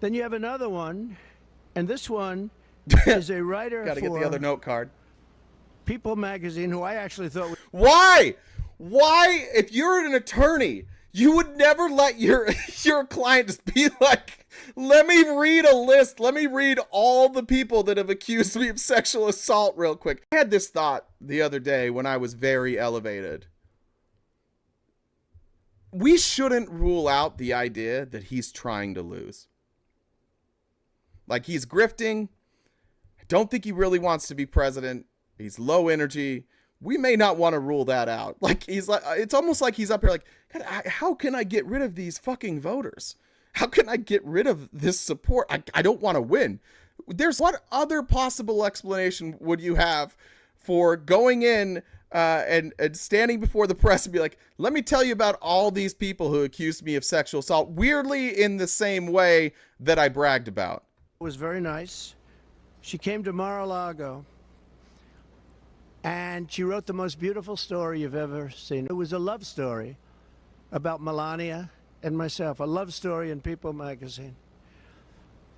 Then you have another one, and this one is a writer Got to get the other note card. People magazine, who I actually thought was... Why? Why, if you're an attorney, you would never let your client just be like, let me read a list. Let me read all the people that have accused me of sexual assault real quick. I had this thought the other day when I was very elevated. We shouldn't rule out the idea that he's trying to lose. Like, he's grifting. I don't think he really wants to be president. He's low energy. We may not want to rule that out. Like, he's like, it's almost like he's up here like, God, how can I get rid of these fucking voters? How can I get rid of this support? I don't want to win. What other possible explanation would you have for going in and standing before the press and be like, let me tell you about all these people who accused me of sexual assault, weirdly in the same way that I bragged about? It was very nice. She came to Mar-a-Lago, and she wrote the most beautiful story you've ever seen. It was a love story about Melania and myself, a love story in People magazine.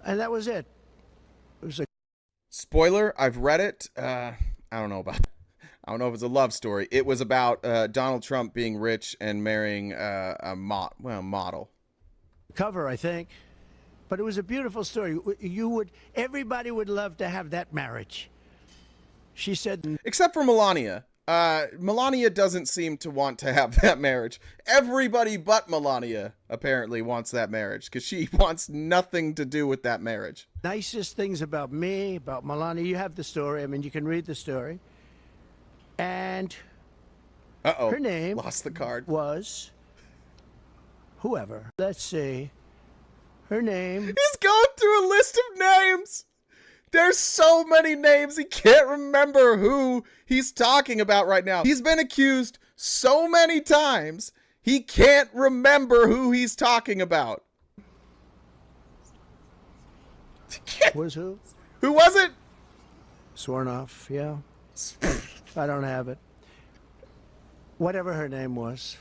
And that was it. It was a... Spoiler, I've read it. I don't know if it's a love story. It was about Donald Trump being rich and marrying a model. Cover, I think. But it was a beautiful story. Everybody would love to have that marriage. She said... Except for Melania. Melania doesn't seem to want to have that marriage. Everybody but Melania apparently wants that marriage because she wants nothing to do with that marriage. Nicest things about me, about Melania. You have the story. I mean, you can read the story. And her name... Lost the card. ...was... whoever. Let's see. Her name... He's going through a list of names. There's so many names. He can't remember who he's talking about right now. He's been accused so many times, he can't remember who he's talking about. Was who? Who was it? Swornoff, yeah. I don't have it. Whatever her name was.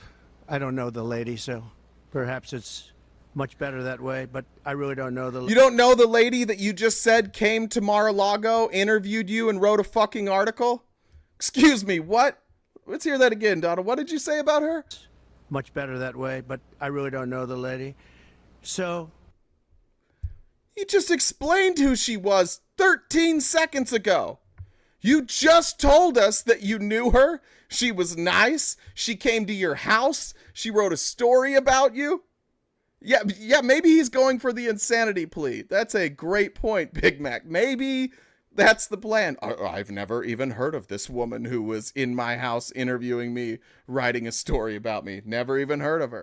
I don't know the lady, so perhaps it's much better that way, but I really don't know the... You don't know the lady that you just said came to Mar-a-Lago, interviewed you, and wrote a fucking article? Excuse me, what? Let's hear that again, Donald. What did you say about her? Much better that way, but I really don't know the lady. So... You just explained who she was 13 seconds ago. You just told us that you knew her. She was nice. She came to your house. She wrote a story about you. Yeah, maybe he's going for the insanity plea. That's a great point, Big Mac. Maybe that's the plan. I've never even heard of this woman who was in my house interviewing me, writing a story about me. Never even heard of her.